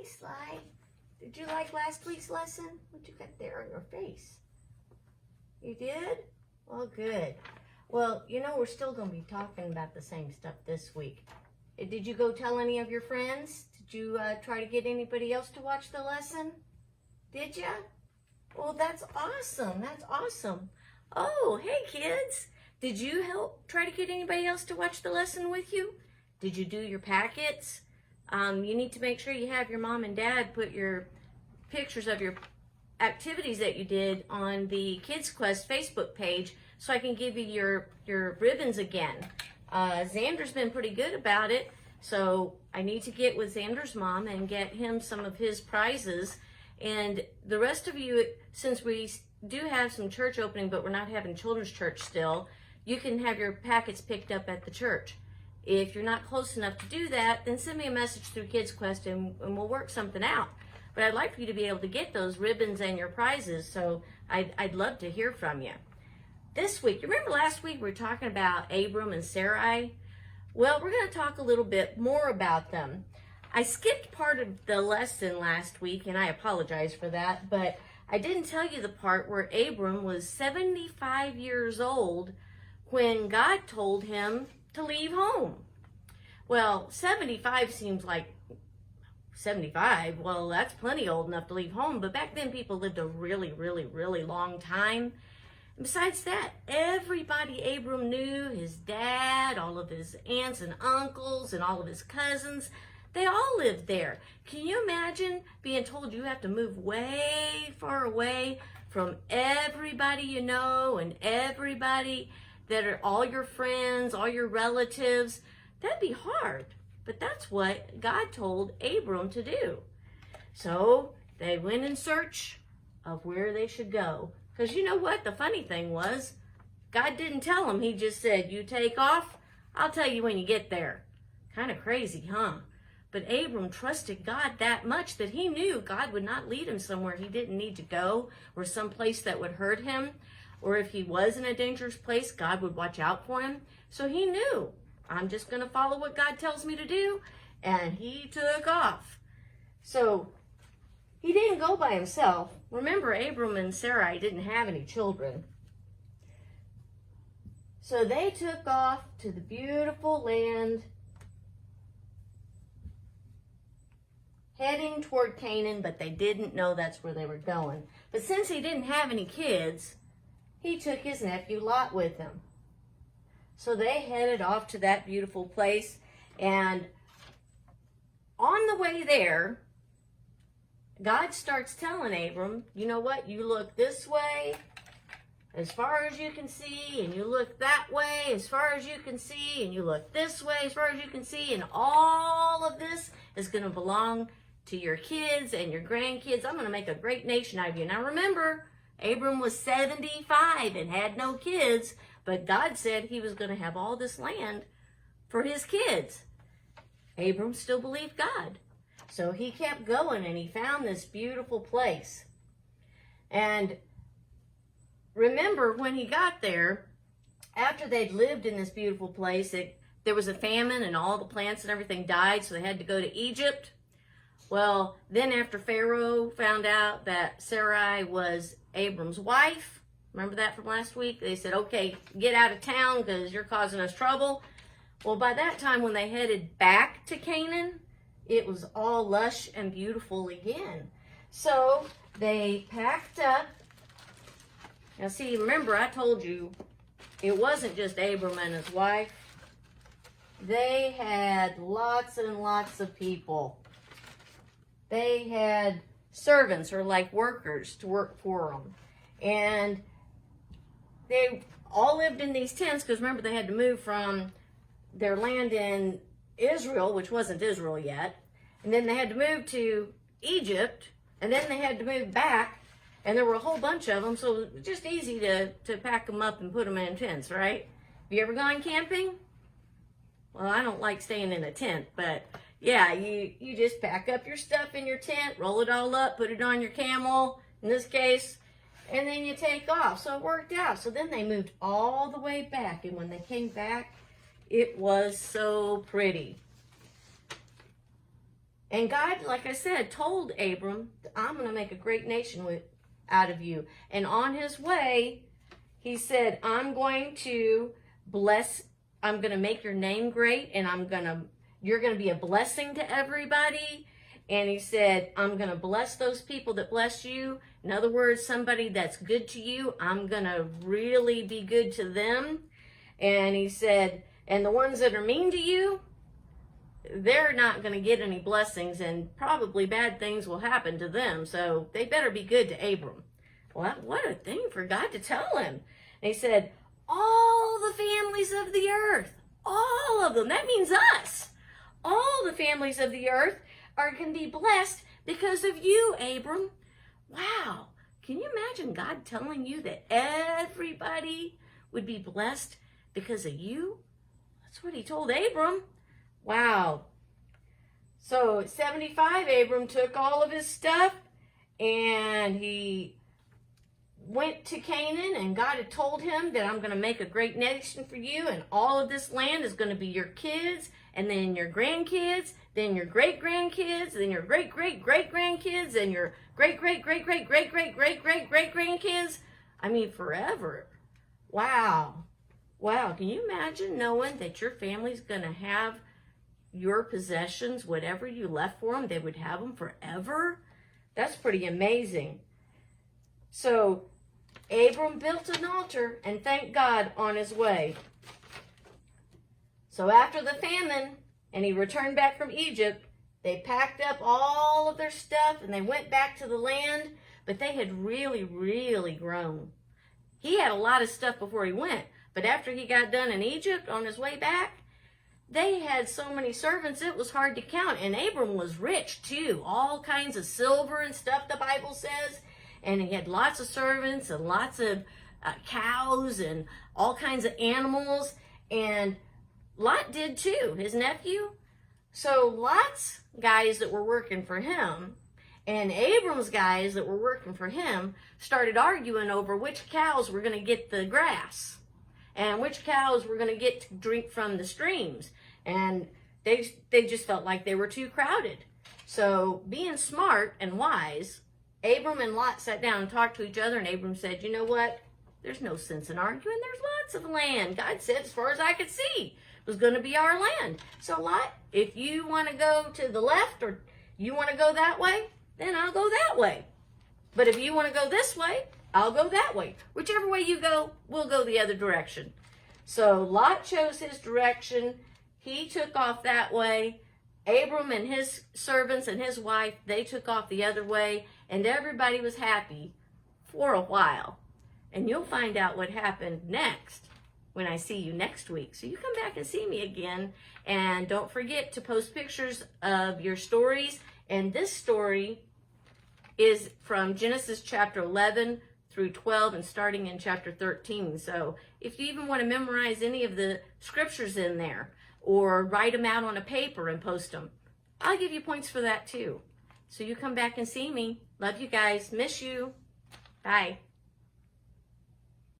Sly. Did you like last week's lesson? What you got there on your face? You did? Well, good. Well, you know, we're still going to be talking about the same stuff this week. Did you go tell any of your friends? Did you try to get anybody else to watch the lesson? Did you? Well, that's awesome. That's awesome. Oh, hey, kids. Did you try to get anybody else to watch the lesson with you? Did you do your packets? You need to make sure you have your mom and dad put your pictures of your activities that you did on the Kids Quest Facebook page so I can give you your ribbons again. Xander's been pretty good about it, so I need to get with Xander's mom and get him some of his prizes. And the rest of you, since we do have some church opening, but we're not having children's church still, you can have your packets picked up at the church. If you're not close enough to do that, then send me a message through Kids Quest and we'll work something out. But I'd like for you to be able to get those ribbons and your prizes, so I'd love to hear from you. This week, you remember last week we were talking about Abram and Sarai? Well, we're going to talk a little bit more about them. I skipped part of the lesson last week, and I apologize for that, but I didn't tell you the part where Abram was 75 years old when God told him to leave home. Well, 75 seems like 75. Well, that's plenty old enough to leave home, but back then people lived a really, really, really long time. And besides that, everybody Abram knew, his dad, all of his aunts and uncles, and all of his cousins, they all lived there. Can you imagine being told you have to move way far away from everybody you know and everybody that are all your friends, all your relatives? That'd be hard, but that's what God told Abram to do. So they went in search of where they should go. Because you know what? The funny thing was, God didn't tell them. He just said, you take off, I'll tell you when you get there. Kind of crazy, huh? But Abram trusted God that much that he knew God would not lead him somewhere he didn't need to go, or some place that would hurt him. Or if he was in a dangerous place, God would watch out for him. So he knew, I'm just going to follow what God tells me to do. And he took off. So he didn't go by himself. Remember, Abram and Sarai didn't have any children. So they took off to the beautiful land, heading toward Canaan, but they didn't know that's where they were going. But since he didn't have any kids, he took his nephew Lot with him. So they headed off to that beautiful place, and on the way there, God starts telling Abram, you know what, you look this way as far as you can see, and you look that way as far as you can see, and you look this way as far as you can see, and all of this is going to belong to your kids and your grandkids. I'm going to make a great nation out of you. Now remember, Abram was 75 and had no kids, but God said he was going to have all this land for his kids. Abram still believed God. So he kept going and he found this beautiful place. And remember, when he got there, after they'd lived in this beautiful place, there was a famine and all the plants and everything died, so they had to go to Egypt. Well, then after Pharaoh found out that Sarai was Abram's wife, remember that from last week? They said, okay, get out of town because you're causing us trouble. Well, by that time when they headed back to Canaan, it was all lush and beautiful again. So they packed up. Now see, remember I told you it wasn't just Abram and his wife. They had lots and lots of people. They had servants, or like workers, to work for them. And they all lived in these tents because remember they had to move from their land in Israel, which wasn't Israel yet, and then they had to move to Egypt, and then they had to move back, and there were a whole bunch of them, so it was just easy to pack them up and put them in tents, right? Have you ever gone camping? Well, I don't like staying in a tent, but yeah, you just pack up your stuff in your tent, roll it all up, put it on your camel, in this case, and then you take off. So it worked out. So then they moved all the way back, and when they came back, it was so pretty. And God, like I said, told Abram, I'm going to make a great nation out of you. And on his way, he said, I'm going to make your name great, and you're going to be a blessing to everybody. And he said, I'm going to bless those people that bless you. In other words, somebody that's good to you, I'm going to really be good to them. And he said, and the ones that are mean to you, they're not going to get any blessings, and probably bad things will happen to them. So they better be good to Abram. Well, what a thing for God to tell him. And he said, all the families of the earth, all of them, that means us, all the families of the earth can be blessed because of you, Abram. Wow. Can you imagine God telling you that everybody would be blessed because of you? That's what he told Abram. Wow. So at 75, Abram took all of his stuff and he went to Canaan, and God had told him that I'm going to make a great nation for you, and all of this land is going to be your kids, and then your grandkids, then your great-grandkids, then your great-great-great-grandkids, and your great-great-great-great-great-great-great-great-grandkids. I mean, forever. Wow. Wow. Can you imagine knowing that your family's going to have your possessions, whatever you left for them, they would have them forever? That's pretty amazing. So Abram built an altar and thanked God on his way. So after the famine, and he returned back from Egypt, they packed up all of their stuff and they went back to the land, but they had really, really grown. He had a lot of stuff before he went, but after he got done in Egypt on his way back, they had so many servants it was hard to count. And Abram was rich too, all kinds of silver and stuff, the Bible says. And he had lots of servants and lots of cows and all kinds of animals. And Lot did too, his nephew. So Lot's guys that were working for him and Abram's guys that were working for him started arguing over which cows were going to get the grass and which cows were going to get to drink from the streams. And they just felt like they were too crowded. So being smart and wise, Abram and Lot sat down and talked to each other, and Abram said, you know what? There's no sense in arguing. There's lots of land. God said, as far as I could see, it was going to be our land. So Lot, if you want to go to the left or you want to go that way, then I'll go that way. But if you want to go this way, I'll go that way. Whichever way you go, we'll go the other direction. So Lot chose his direction. He took off that way. Abram and his servants and his wife, they took off the other way, and everybody was happy for a while. And you'll find out what happened next when I see you next week. So you come back and see me again, and don't forget to post pictures of your stories. And this story is from Genesis chapter 11 through 12 and starting in chapter 13. So if you even want to memorize any of the scriptures in there, or write them out on a paper and post them, I'll give you points for that too. So you come back and see me. Love you guys. Miss you. Bye.